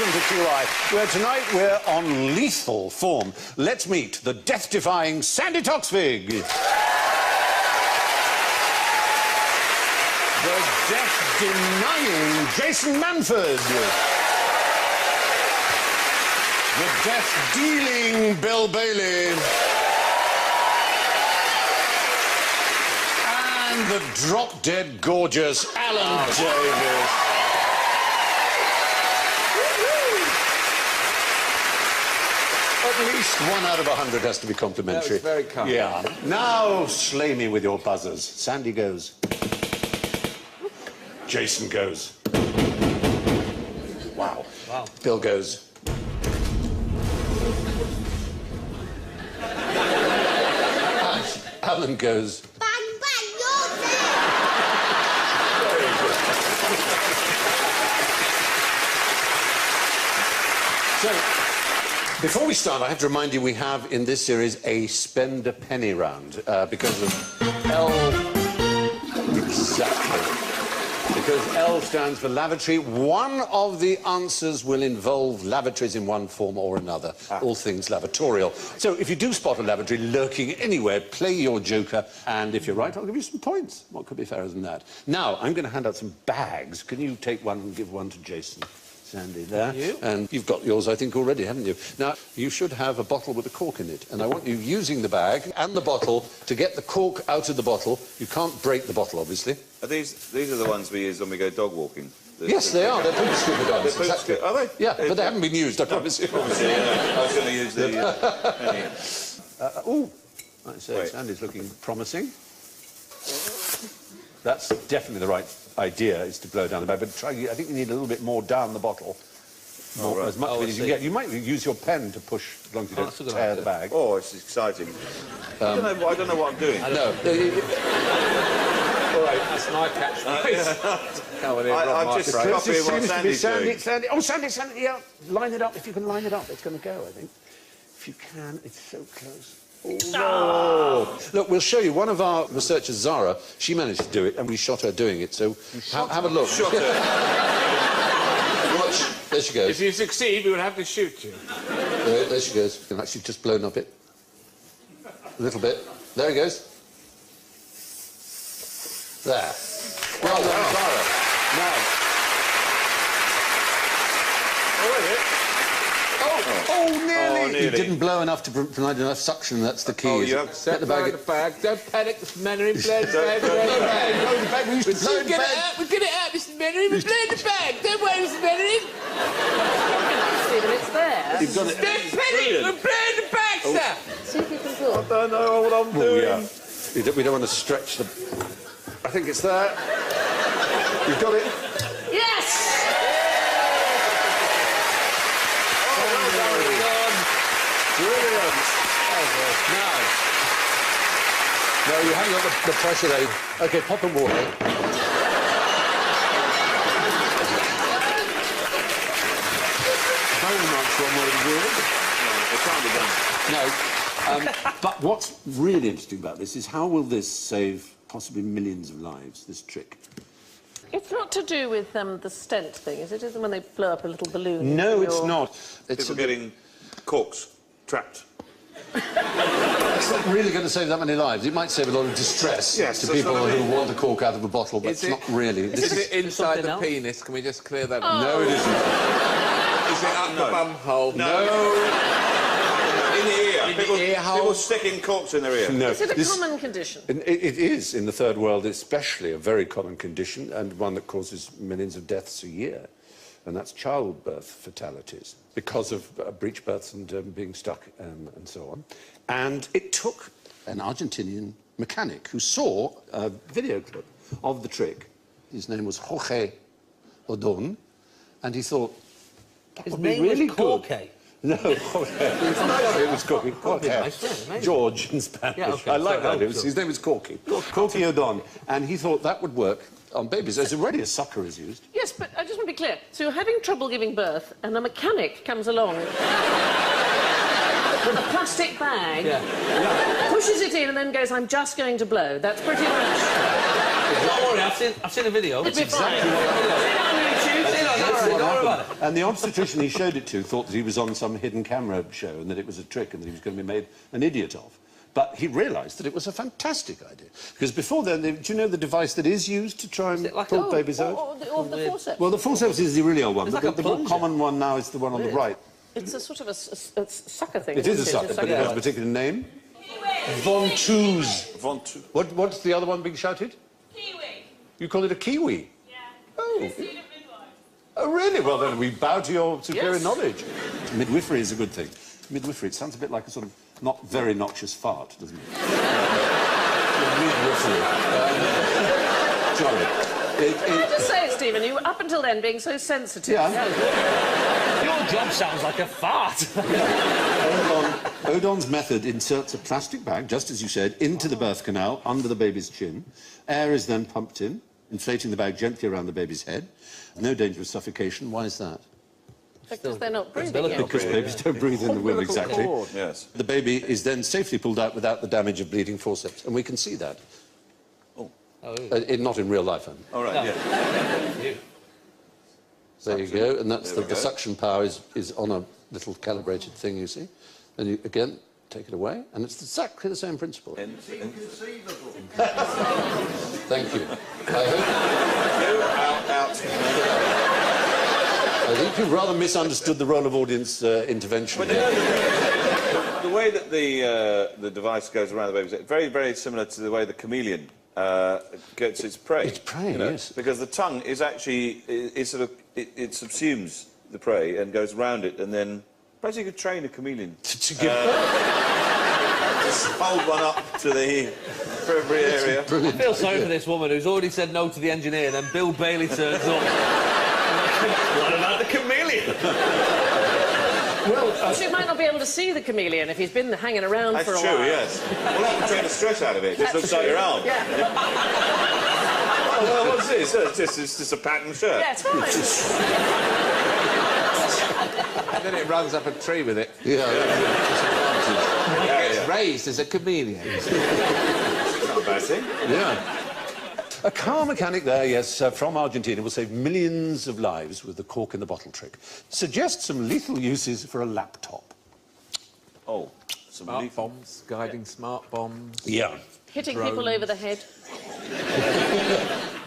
welcome to QI, where tonight we're on lethal form. Let's meet the death-defying Sandi Toksvig. The death-denying Jason Manford. The death-dealing Bill Bailey. And the drop-dead gorgeous Alan Davis. At least 1 out of 100 has to be complimentary. That was very kind. Yeah. Now slay me with your buzzers. Sandi goes. Jason goes. Wow. Wow. Bill goes. Alan goes. Bang, bang, you're dead! So, before we start, I have to remind you we have in this series a spend a penny round because of L. Exactly. Because L stands for lavatory. One of the answers will involve lavatories in one form or another. All things lavatorial. So if you do spot a lavatory lurking anywhere, play your joker, and if you're right, I'll give you some points. What could be fairer than that? Now, I'm going to hand out some bags. Can you take one and give one to Jason? Sandi, there. You? And you've got yours, I think, already, haven't you? Now, you should have a bottle with a cork in it, and I want you using the bag and the bottle to get the cork out of the bottle. You can't break the bottle, obviously. Are these are the ones we use when we go dog walking? Yes, they are. They're poop scooper dogs. They're poop Exactly. Are they? Yeah, but they haven't been used, I promise you. Obviously, yeah. I was going to use the penny. Oh, I say, Wait. Sandy's looking promising. That's definitely the right idea, is to blow down the bag, but try, I think you need a little bit more down the bottle. More, right. as much of it as you can get. You might use your pen to push, as long as you don't that's a good tear idea. the bag. Oh, it's exciting. I don't know what I'm doing. No. All right, that's my catchphrase. Come on in, I'm Rob just Martray. copying what Sandy's doing. Sandy. Oh, Sandy, yeah. Line it up. If you can line it up, it's going to go, I think. If you can, it's so close. Oh. Look, we'll show you. One of our researchers, Zara, she managed to do it, and we shot her doing it, so have a look. Shot her. Watch. There she goes. If you succeed, we will have to shoot you. There she goes. And actually just blown up it. A little bit. There it goes. There. Well done, Zara. Now. Oh, nearly. Oh, nearly. You didn't blow enough to provide enough suction. That's the key. Oh, is you it? have to Get the bag. Don't panic, Mr. Mannering. Blow the bag. Blow the bag. We used to blow the Get it bag. out, we'll get it out, Mr. Mannering. We'll blow the bag. Don't worry, Mr. Mannering. Stephen, it's there. You've got it. Don't panic, we'll blow the bag, sir. See if you can pull. I don't know what I'm doing. Yeah. We don't want to stretch the... I think it's there. You've got it. Yes! Brilliant. No, you haven't got the pressure there. OK, pop and water. Very much one way to do it. It can't be done. No. But what's really interesting about this is how will this save possibly millions of lives, this trick? It's not to do with the stent thing, is it? Is it when they blow up a little balloon? No, into it's your- not. It's People getting corks trapped. It's not really going to save that many lives. It might save a lot of distress Yes, to that's people what I mean. who want a cork out of a bottle, but Is it's it- not really. Is it inside the something else? penis? Can we just clear that up? No, it isn't. Is it up the bum hole? In the ear. In the People, ear hole? people sticking corks in their ear. No. Is it a This- common condition? It is, in the third world especially, a very common condition and one that causes millions of deaths a year. And that's childbirth fatalities because of breech births and being stuck and so on. And it took an Argentinian mechanic who saw a video clip of the trick. His name was Jorge Odon, and he thought, that His would be name really was good. Jorge. No, Jorge. It was Corky. Jorge. nice, yeah, amazing. George in Spanish. Yeah, okay, I like sorry, that. oh, His name was Corky. Corky Odon. And he thought that would work on babies. There's already a sucker is used. Yes, but I just want to be clear. So you're having trouble giving birth, and a mechanic comes along with a plastic bag, pushes it in, and then goes, "I'm just going to blow." That's pretty much... Don't worry, I've seen a video. It's exactly It's on YouTube. It's on And the obstetrician he showed it to thought that he was on some hidden camera show and that it was a trick and that he was going to be made an idiot of. But he realised that it was a fantastic idea. Because before then, do you know the device that is used to try and pull babies out? Or the forceps. Well, the forceps is the really old one, It's but like a the more plunger. common one now is the one on the right. It's a sort of a sucker thing. It is a isn't sucker, but it has a particular name. Ventouse. What's the other one being shouted? Kiwi. You call it a kiwi? Yeah. Oh. I've seen a midwife. Oh, really? Well, then we bow to your superior Yes. knowledge. Midwifery is a good thing. Midwifery, it sounds a bit like a sort of not very noxious fart, doesn't it? Midwifery. Sorry. Can I just say, Stephen, you were up until then being so sensitive. Yeah. Your job sounds like a fart. Odon's method inserts a plastic bag, just as you said, into the birth canal, under the baby's chin. Air is then pumped in, inflating the bag gently around the baby's head. No danger of suffocation. Why is that? Because they're not breathing yet. Because babies don't breathe in the womb, exactly. Yes. The baby is then safely pulled out without the damage of bleeding forceps, and we can see that. Not in real life, Anne. All right, yeah. There you go, and that's There we the go. suction power is on a little calibrated thing, you see. And you, again, take it away, and it's exactly the same principle. Thank you. I think you've rather misunderstood the role of audience intervention. But the way that the device goes around the baby is very, very similar to the way the chameleon gets its prey. It's prey, you know, yes. Because the tongue is actually it subsumes the prey and goes around it, and then perhaps you could train a chameleon To give just hold one up to the periphery area. I feel sorry for this woman who's already said no to the engineer, and then Bill Bailey turns up. What about the chameleon? She might not be able to see the chameleon if he's been hanging around That's for a true, while. yes. Well, that would take the stress out of it. It just That's looks like your true. arm. Yeah. Oh, well, what's this? It's just a patterned shirt. Yeah, it's fine. And then it runs up a tree with it. Yeah. It's raised as a chameleon. It's not a bad thing. Yeah. A car mechanic there, yes, from Argentina, will save millions of lives with the cork in the bottle trick. Suggests some lethal uses for a laptop. Oh, some Smart lethal. bombs, guiding smart bombs. Yeah. Hitting people over the head.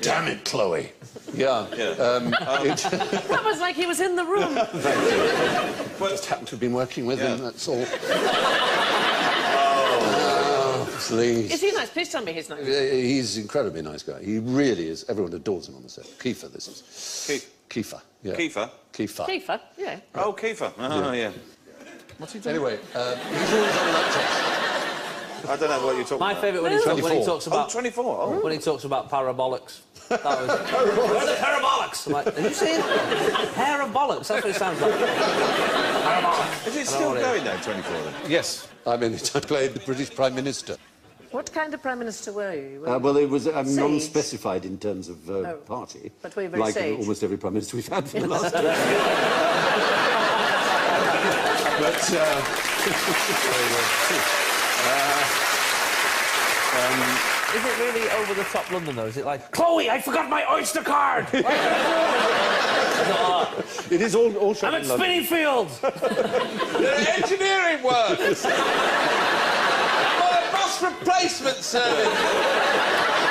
Damn it, Chloe. Yeah. That was like he was in the room. Well, just happened to have been working with him, that's all. Please. Is he nice? Please tell me he's nice. He's an incredibly nice guy. He really is. Everyone adores him on the set. Kiefer, this is. Kiefer. Yeah. Kiefer? Kiefer. Kiefer, yeah. Oh, Kiefer. Oh, yeah. What's he doing? Anyway, he's always on laptops. I don't know what you're talking My about. favourite when he talks Oh, about 24. Oh. when he talks about parabolics. That was where are the parabolics? I'm like, have you seen parabolics? That's what it sounds like. Is it still going now, 24 then? Yes. I mean, I played the British Prime Minister. What kind of Prime Minister were you? Well, it was Sage. non-specified in terms of party. But were you very like sage? almost every Prime Minister we've had for the last... But... Is it really over the top London though? Is it like, Chloe, I forgot my Oyster card? It is all shot I'm in at London. Spinningfields. The engineering works. My bus replacement service.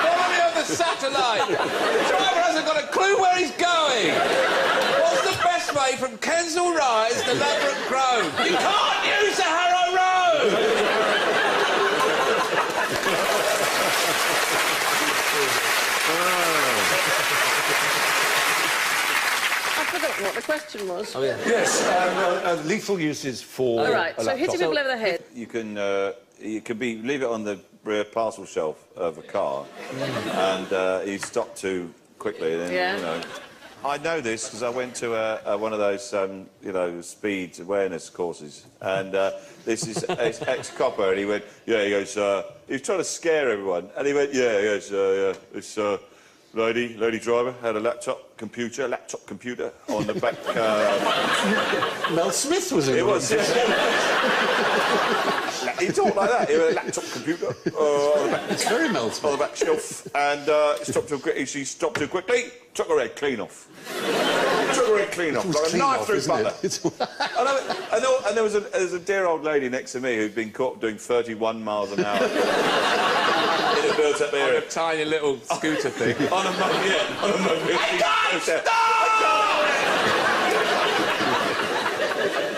Follow me on the satellite. The driver hasn't got a clue where he's going. What's the best way from Kensal Rise to Laverick Grove? You can't use the Harrow Road. I've forgotten what the question was. Oh yeah. Yes, lethal uses for All right, a so hitting laptop. people over the head. You can leave it on the rear parcel shelf of a car, and you stop too quickly. And then, Yeah. You know, I know this because I went to one of those, speed awareness courses, and this is ex-copper, and he went, yeah, he goes, he was trying to scare everyone, and he went, yeah, he goes, this lady driver had a laptop computer on the back. Mel Smith was in It was. He talked like that. He had a laptop computer on the back. It's very Mel On Smith. the back shelf, and she stopped too quickly, took her head clean off. sugar and clean off, like a knife through butter. And there was a dear old lady next to me who'd been caught doing 31 miles an hour in a built-up area. On a tiny little scooter thing. On a mobile.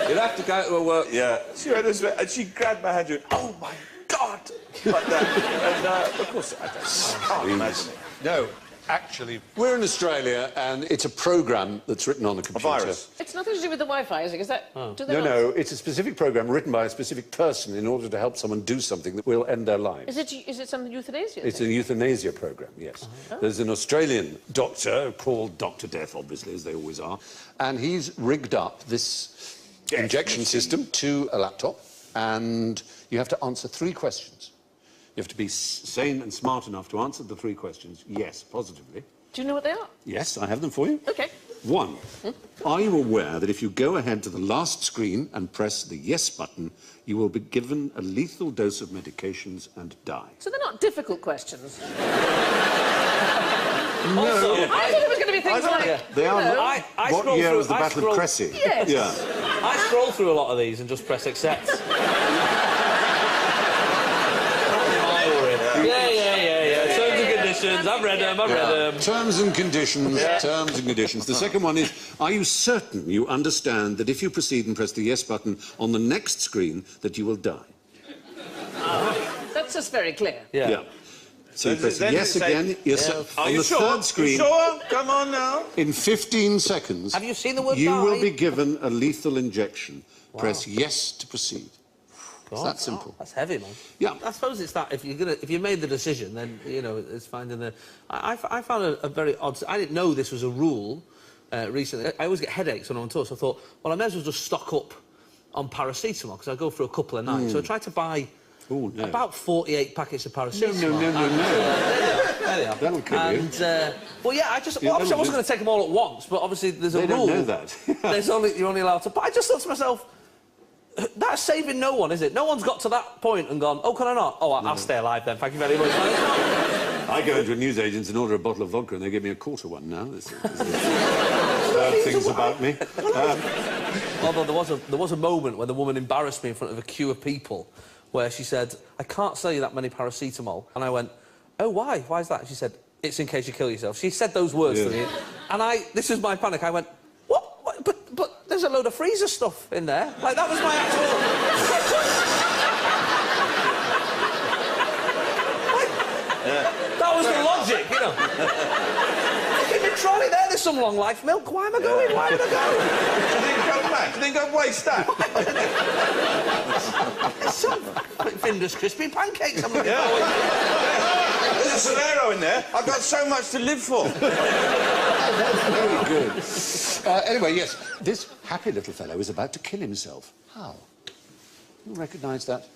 You'll have to go to a work. Yeah. She went this way, and she grabbed my hand and went, "Oh, my God!" like that. And, of course, I can't imagine it. No, actually, we're in Australia, and it's a program that's written on a computer. A virus. It's nothing to do with the Wi-Fi, is it? Is that... Do they No, not? no, it's a specific program written by a specific person in order to help someone do something that will end their lives. Is it some euthanasia It's a thing? euthanasia program, yes. There's an Australian doctor called Dr. Death, obviously, as they always are, and he's rigged up this injection system to a laptop, and you have to answer 3 questions. You have to be sane and smart enough to answer the 3 questions, yes, positively. Do you know what they are? Yes, I have them for you. OK. 1. Are you aware that if you go ahead to the last screen and press the yes button, you will be given a lethal dose of medications and die? So they're not difficult questions. Also, I thought it was going to be things like... They are you know, not. I What scroll year through- was the I Battle scroll- of Cressy? Yes. Yeah. I scroll through a lot of these and just press accept. Yeah. Terms and conditions. I've read them. Terms and conditions. Terms and conditions. The second one is, are you certain you understand that if you proceed and press the yes button on the next screen, that you will die? That's just very clear. Yeah. So you press Then yes you say- again. Yes, sir. Are On you the sure? third screen, You sure? Come on now. in 15 seconds, Have you seen the word you die? will be given a lethal injection. Press yes to proceed. It's that simple. That's heavy, man. Yeah. I suppose it's that if you made the decision, then you know it's finding the. I found a very odd. I didn't know this was a rule recently. I always get headaches when I'm on tour, so I thought, well, I may as well just stock up on paracetamol because I go for a couple of nights. So I tried to buy Oh, no. about 48 packets of paracetamol. No. There they are. That'll kill you. And well, yeah, obviously I that'll wasn't do. going to take them all at once, but obviously there's a They rule. don't know that. You're only allowed to. But I just thought to myself, that's saving no one, is it? No one's got to that point and gone, oh, can I not? Oh, I'll stay alive then. Thank you very much. I go into a newsagent's and order a bottle of vodka, and they give me a quarter one now. There's bad things about me. Although there was a moment when the woman embarrassed me in front of a queue of people, where she said, "I can't sell you that many paracetamol," and I went, "Oh, why? Why is that?" She said, "It's in case you kill yourself." She said those words to me, and this is my panic. I went, "What? But there's a load of freezer stuff in there." Like that was my actual. That was the logic, you know. Keep it trolley there. There's some long life milk. Why am I going? Why would I go? You didn't come back. You didn't go waste that. Some Findus crispy pancakes. I'm looking forward to. There's a Solero in there. I've got so much to live for. Very good. Anyway, yes, this happy little fellow is about to kill himself. How? You recognise that?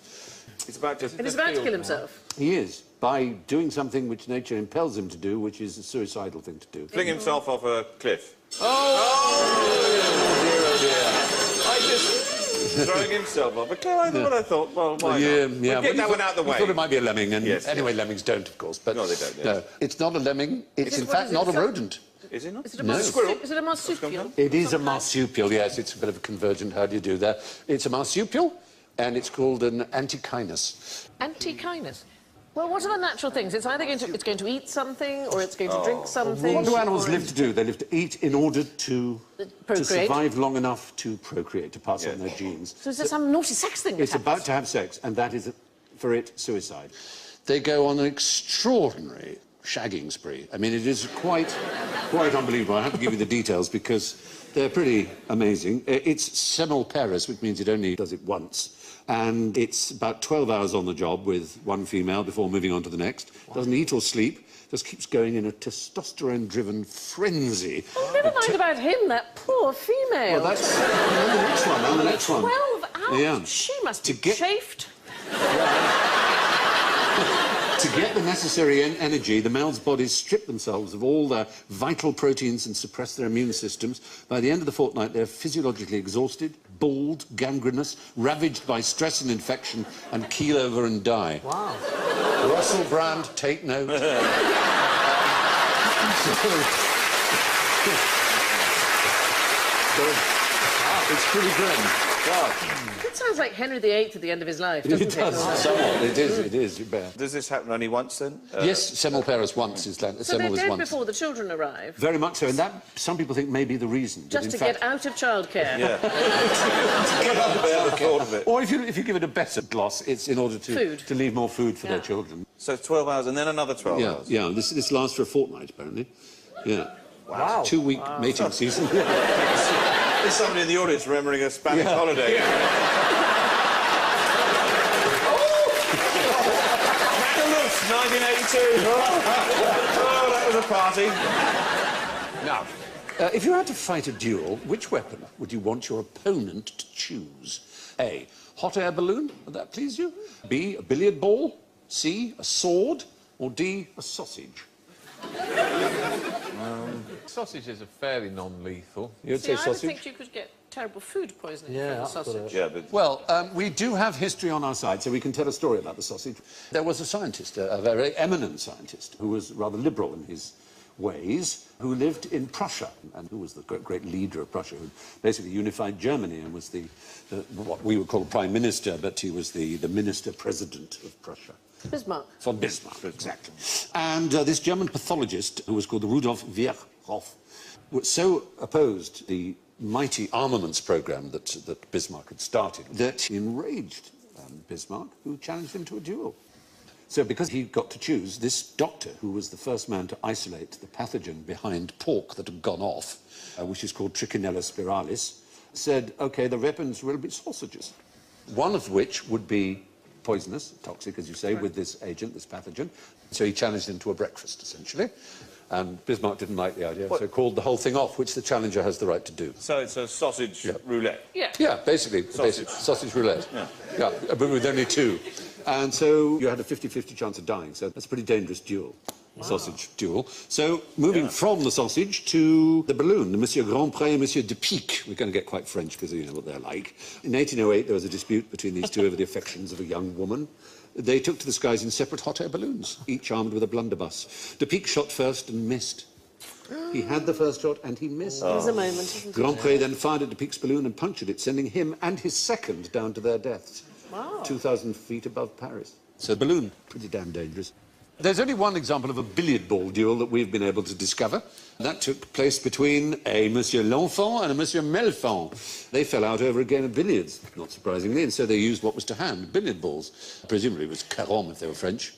It's about to... And he's about to kill himself. He is, by doing something which nature impels him to do, which is a suicidal thing to do. Fling himself off a cliff. I just... throwing himself off a cliff. I thought, well, why not? We'll get that one out of the way. We thought it might be a lemming, and Yes, anyway, lemmings don't, of course. But No, they don't, yes. No, it's not a lemming. It's in fact not a rodent. Is it not? Is it a No. marsupial? Is it a marsupial? It is a marsupial, yes. It's a bit of a convergent. How do you do that? It's a marsupial, and it's called an antechinus. Antechinus. Well, what are the natural things? It's either going to eat something, or it's going to drink something. What do animals or live to do? They live to eat in order to Procreate. survive long enough to procreate, to pass on their genes. So is there some naughty sex thing that It's about to have sex, and that is, for it, suicide. They go on an extraordinary shagging spree. I mean, it is quite unbelievable. I have to give you the details because they're pretty amazing. It's semmelparous, which means it only does it once. And it's about 12 hours on the job with one female before moving on to the next. Doesn't eat or sleep, just keeps going in a testosterone-driven frenzy. Oh, never mind about him, that poor female. Well, that's on the next one, on the next one. 12 hours? Yeah. She must To be get- chafed. To get the necessary energy, the males' bodies strip themselves of all their vital proteins and suppress their immune systems. By the end of the fortnight, they're physiologically exhausted, bald, gangrenous, ravaged by stress and infection, and keel over and die. Wow. Russell Brand, take note. So it's pretty grim. It sounds like Henry VIII at the end of his life, doesn't it? It does, somewhat. It is. You bet. Does this happen only once then? Yes, semel parus once is like... So semel they're is dead once. before the children arrive, Very much so, and that, some people think, may be the reason. just to get out of childcare. Yeah. I never thought of it. Or if you give it a better gloss, it's in order Food. to leave more food for their children. So 12 hours and then another 12 Yeah, hours? yeah. This lasts for a fortnight, apparently. Yeah. Wow. 2-week mating season. There's somebody in the audience remembering a Spanish holiday. Magaluf, 1982. Oh, that was a party. Now, if you had to fight a duel, which weapon would you want your opponent to choose? A, hot air balloon, would that please you? B, a billiard ball? C, a sword? Or D, a sausage? Sausages are fairly non-lethal. You'd See, say I would sausage? think you could get terrible food poisoning Yeah, from the that's got sausage. Yeah, but Well, we do have history on our side, so we can tell a story about the sausage. There was a scientist, a very eminent scientist, who was rather liberal in his ways, who lived in Prussia, and who was the great leader of Prussia, who basically unified Germany and was what we would call prime minister, but he was the minister-president of Prussia. Bismarck. Von Bismarck, exactly. And this German pathologist, who was called Rudolf Virchow, so opposed the mighty armaments program that Bismarck had started that he enraged Bismarck, who challenged him to a duel. So because he got to choose, this doctor, who was the first man to isolate the pathogen behind pork that had gone off, which is called Trichinella spiralis, said, OK, the weapons will be sausages, one of which would be poisonous, toxic, as you say, with this agent, this pathogen. So he challenged him to a breakfast, essentially. And Bismarck didn't like the idea, so called the whole thing off, which the challenger has the right to do. so it's a sausage roulette. Yeah. Yeah, basically. Sausage roulette. Yeah, but with only two. And so you had a 50-50 chance of dying, so that's a pretty dangerous duel. Sausage duel. So, moving from the sausage to the balloon, the Monsieur Grandpré and Monsieur de Pique. We're going to get quite French because you know what they're like. In 1808, there was a dispute between these two over the affections of a young woman. They took to the skies in separate hot air balloons, each armed with a blunderbuss. De Pique shot first and missed. He had the first shot and he missed. There's a moment, isn't it? Grandpré then fired at de Pique's balloon and punctured it, sending him and his second down to their deaths. Wow. 2,000 feet above Paris. So the balloon, pretty damn dangerous. There's only one example of a billiard ball duel that we've been able to discover. That took place between a Monsieur L'Enfant and a Monsieur Melfand. They fell out over a game of billiards, not surprisingly, and so they used what was to hand, billiard balls. Presumably it was carom if they were French.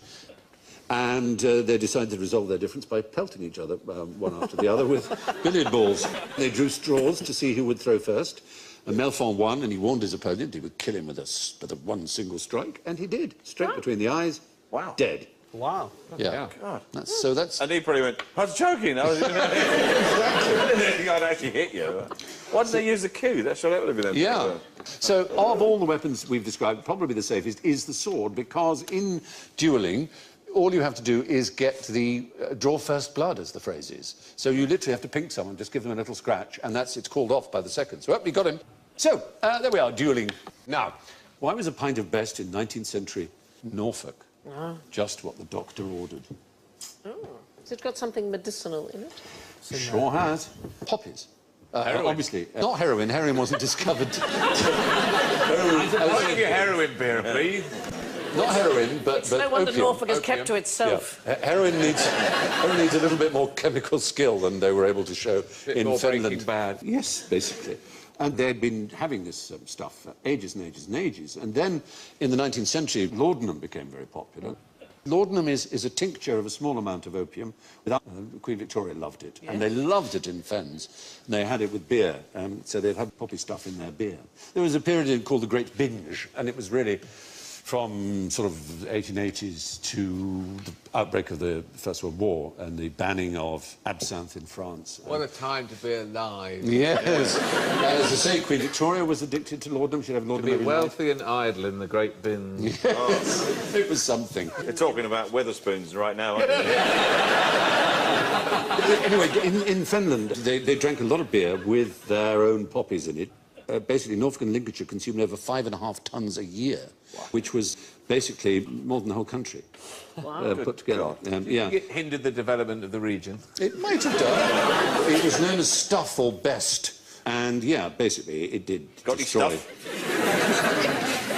And they decided to resolve their difference by pelting each other, one after the other, with billiard balls. They drew straws to see who would throw first. And Melfand won, and he warned his opponent he would kill him with a one single strike, and he did. Straight between the eyes. Wow. Dead. Wow. Yeah. God. That's... And he probably went, I was joking. I didn't think I'd actually hit you. Why didn't they use the cue? That would have been... Yeah. So, of all the weapons we've described, probably the safest is the sword, because in duelling, all you have to do is get the draw first blood, as the phrase is. So you literally have to pink someone, just give them a little scratch, and it's called off by the seconds. Well, you got him. So, there we are, duelling. Now, why was a pint of best in 19th century Norfolk just what the doctor ordered? Oh. Has it got something medicinal in it? Sure has. Poppies. Obviously. Not heroin. Heroin wasn't discovered. I'll give you heroin beer, please. Not heroin, but No wonder opium. Norfolk has kept to itself. Yeah. Heroin needs a little bit more chemical skill than they were able to show in more Finland. Breaking Bad. Yes, basically. And they'd been having this stuff for ages and ages and ages. And then, in the 19th century, laudanum became very popular. Laudanum is a tincture of a small amount of opium. Queen Victoria loved it, and they loved it in Fens. And they had it with beer, so they'd have poppy stuff in their beer. There was a period called the Great Binge, and it was really from sort of 1880s to the outbreak of the First World War and the banning of absinthe in France. What a time to be alive. Yes. As I say, Queen Victoria was addicted to laudanum. She'd have To laudanum be every wealthy and idle in the great bin. night. Yes. It was something. They're talking about Weatherspoons right now, aren't they? Anyway, in Finland, they drank a lot of beer with their own poppies in it. Basically, Norfolk and Lincolnshire consumed over 5.5 tons a year, which was basically more than the whole country put together. Yeah. It hindered the development of the region. It might have done. It was known as stuff or best. And, yeah, basically, it did Got any destroy... stuff?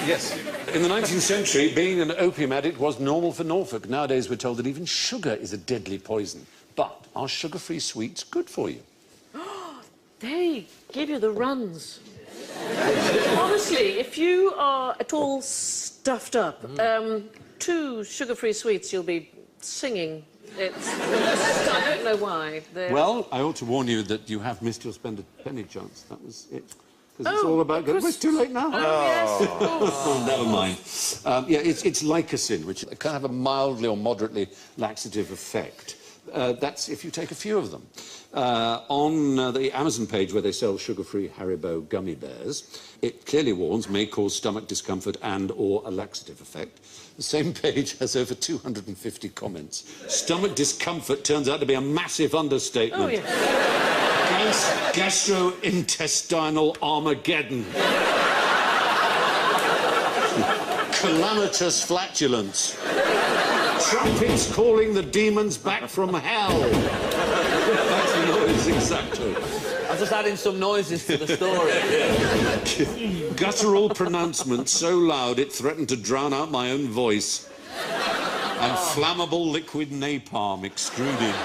Yes. In the 19th century, being an opium addict was normal for Norfolk. Nowadays, we're told that even sugar is a deadly poison. But are sugar-free sweets good for you? They give you the runs. Honestly, if you are at all stuffed up, 2 sugar-free sweets, you'll be singing. I don't know why. Well, I ought to warn you that you have missed your spend a penny chance. That was it. Because it's all about... It's too late now. Yes, of course. Oh, never mind. Yeah, it's Lycosin, which can have a mildly or moderately laxative effect. That's if you take a few of them. On the Amazon page where they sell sugar-free Haribo gummy bears, it clearly warns may cause stomach discomfort and or a laxative effect. The same page has over 250 comments. Stomach discomfort turns out to be a massive understatement. Oh, yes. Gastrointestinal Armageddon. Calamitous flatulence. Trumpets calling the demons back from hell. That's the noise, exactly. I'm just adding some noises to the story. Guttural pronouncement so loud it threatened to drown out my own voice. And flammable liquid napalm extruded.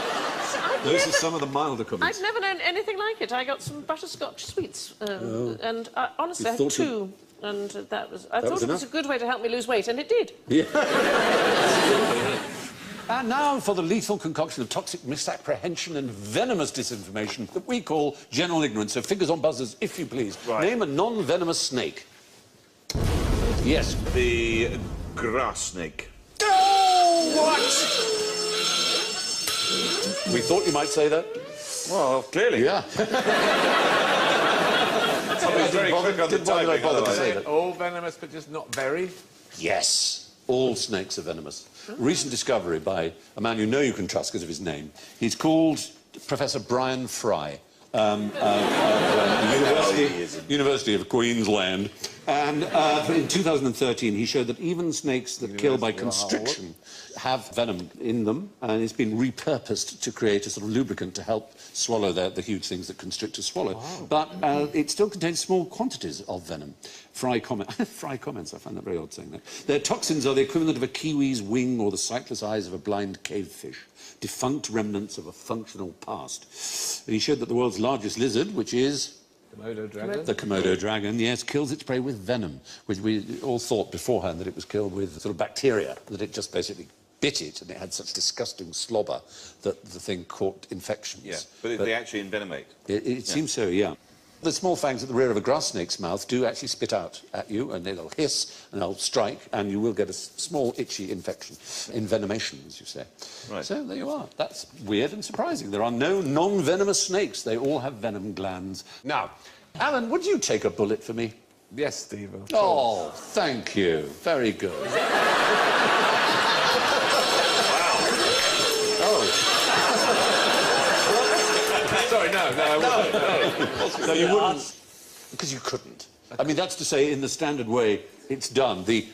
Those are some of the milder comments. I've never known anything like it. I got some butterscotch sweets, and honestly, I had 2. And I thought it was a good way to help me lose weight, and it did. Yeah. And now for the lethal concoction of toxic misapprehension and venomous disinformation that we call general ignorance. So fingers on buzzers, if you please. Right. Name a non-venomous snake. Yes. The grass snake. Oh, what? We thought you might say that. Well, clearly. Yeah. I was very quick on the timing. All venomous, but just not very? Yes. All snakes are venomous. Recent discovery by a man you know you can trust because of his name. He's called Professor Brian Fry. University of Queensland. And in 2013, he showed that even snakes that kill by constriction have venom in them, and it's been repurposed to create a sort of lubricant to help swallow the huge things that constrictors swallow. Wow. But it still contains small quantities of venom. Fry comments, I find that very odd saying that. Their toxins are the equivalent of a kiwi's wing or the sightless eyes of a blind cavefish, defunct remnants of a functional past. And he showed that the world's largest lizard, which is... Komodo dragon? The Komodo dragon, yes, kills its prey with venom, which we all thought beforehand that it was killed with sort of bacteria, that it just basically bit it, and it had such disgusting slobber that the thing caught infections. Yeah, but they actually envenomate. It seems so, yeah. The small fangs at the rear of a grass snake's mouth do actually spit out at you, and they'll hiss, and they'll strike, and you will get a small, itchy infection. Envenomation, as you say. Right. So there you are. That's weird and surprising. There are no non-venomous snakes. They all have venom glands. Now, Alan, would you take a bullet for me? Yes, Steve. Oh, thank you. Very good. Sorry, no, I wouldn't. No, you wouldn't. Because you couldn't. I mean, that's to say, in the standard way, it's done. The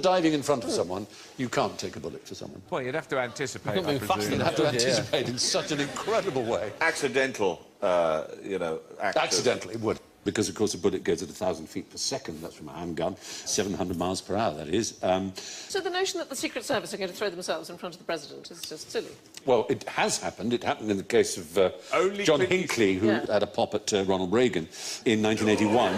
diving in front of someone, you can't take a bullet for someone. Well, you'd have to anticipate, You'd I presume. You'd have to anticipate in such an incredible way. Accidental, Accidentally, it would. Because, of course, a bullet goes at 1,000 feet per second. That's from a handgun. 700 miles per hour, that is. So the notion that the Secret Service are going to throw themselves in front of the President is just silly. Well, it has happened. It happened in the case of John Hinckley, who had a pop at Ronald Reagan in 1981.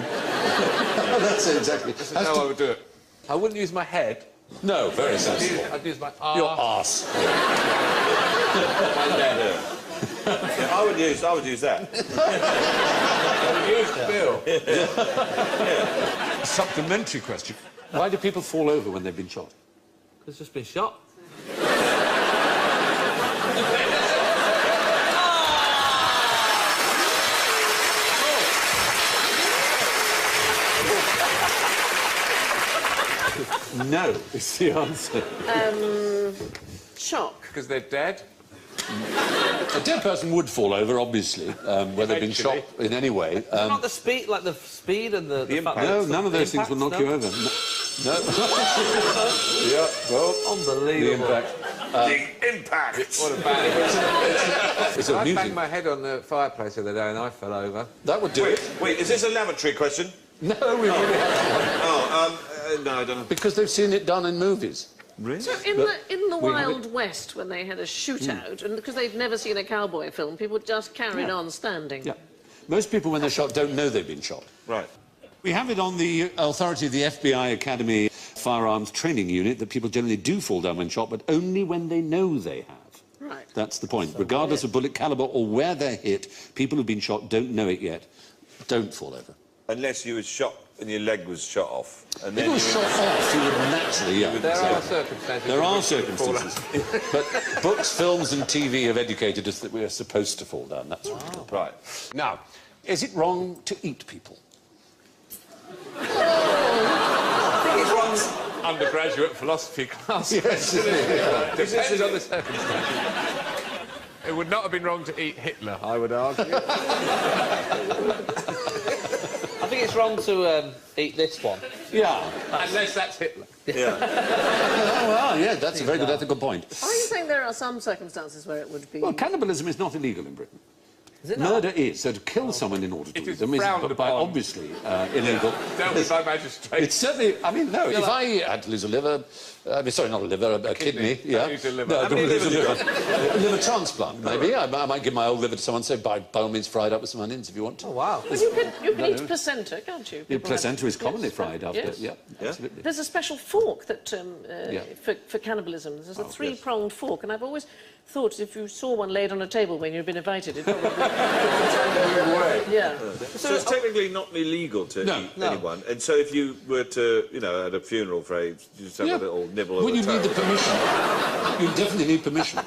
That's it, exactly. This is how I would do it. I wouldn't use my head. No, very sensible. I'd use my arse. Your arse. My leg. Yeah, I would use that. Supplementary question. Why do people fall over when they've been shot? It's just been shot. No, is the answer. Shock. Because they're dead? A dead person would fall over, obviously, where they've been shot in any way. Not the speed, like the speed and the impact. No, none of those things will knock you over. No. Yeah, well, Unbelievable. the impact. Impact. What a bad It's I amusing. banged my head on the fireplace the other day and I fell over. That would do it. Wait, is this a lavatory question? No, we already have one. No, I don't know. Because they've seen it done in movies. Really? So in the we have Wild West, when they had a shootout, and because they'd never seen a cowboy film, people just carried on standing. Yeah. Most people, when they're shot, don't know they've been shot. Right. We have it on the authority of the FBI Academy Firearms Training Unit that people generally do fall down when shot, but only when they know they have. Right. That's the point. Regardless of bullet caliber or where they're hit, people who've been shot don't know it yet. Don't fall over. Unless you were shot and your leg was shot off. And If then it was shot off, you would naturally, yeah. There are So- circumstances. There are in which you fall circumstances. But books, films and TV have educated us that we are supposed to fall down. That's right. Right. Now, is it wrong to eat people? Undergraduate philosophy class. Yes. Depends on the circumstances. It would not have been wrong to eat Hitler, I would argue. I think it's wrong to eat this one. Yeah. Unless that's Hitler. Yeah. Oh, well, yeah, that's a very good ethical point. Are you saying there are some circumstances where it would be... Well, cannibalism is not illegal in Britain. Is it not? Murder is. So to kill someone in order to It eat is them is frowned by upon. obviously illegal. Dealt with by magistrates. It's certainly, I mean, no, if I had to lose a liver, sorry, not a liver, a kidney, yeah. Don't use a liver. No, How don't many lose a livers liver. A liver transplant, maybe. I might give my old liver to someone, say, by all means, fried up with some onions if you want to. Oh, wow. Well, you can eat placenta, can't you? The People have- placenta is commonly Yes, fried after, yes. yeah, absolutely. There's a special fork that Yeah. for cannibalism. There's a three-pronged fork, and I've always thought if you saw one laid on a table when you've been invited, it'd probably... yeah. So it's technically not illegal to eat anyone. And so if you were to, you know, at a funeral, you just have a little nibble of Well, the you need the tail. permission. You definitely need permission.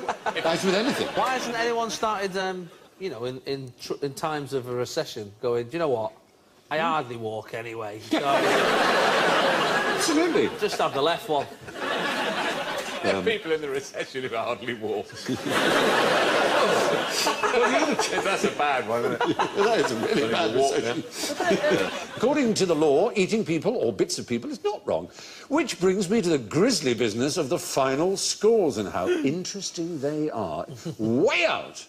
As with anything. Why hasn't anyone started, you know, in times of a recession, going, do you know what? I hardly walk anyway, so Absolutely. just have the left one. People in the recession who hardly walk. That's a bad one, isn't it? That is a really bad recession. According to the law, eating people or bits of people is not wrong. Which brings me to the grisly business of the final scores and how interesting they are. Way out.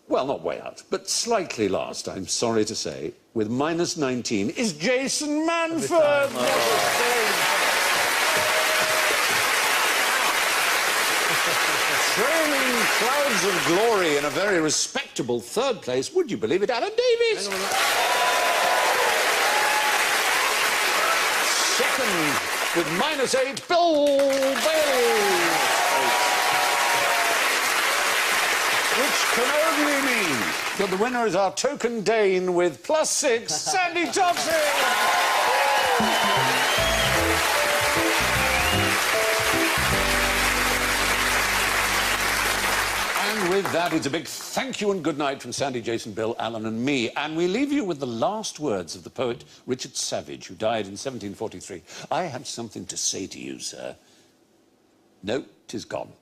Well, not way out, but slightly last, I'm sorry to say, with minus 19, is Jason Manford. Trailing clouds of glory in a very respectable third place. Would you believe it, Alan Davies? Second, with minus 8, Bill Bailey. Which can only mean that the winner is our token Dane with plus 6, Sandy Thompson. And with that, it's a big thank you and good night from Sandy, Jason, Bill, Alan and me. And we leave you with the last words of the poet Richard Savage, who died in 1743. I have something to say to you, sir. No, 'tis gone.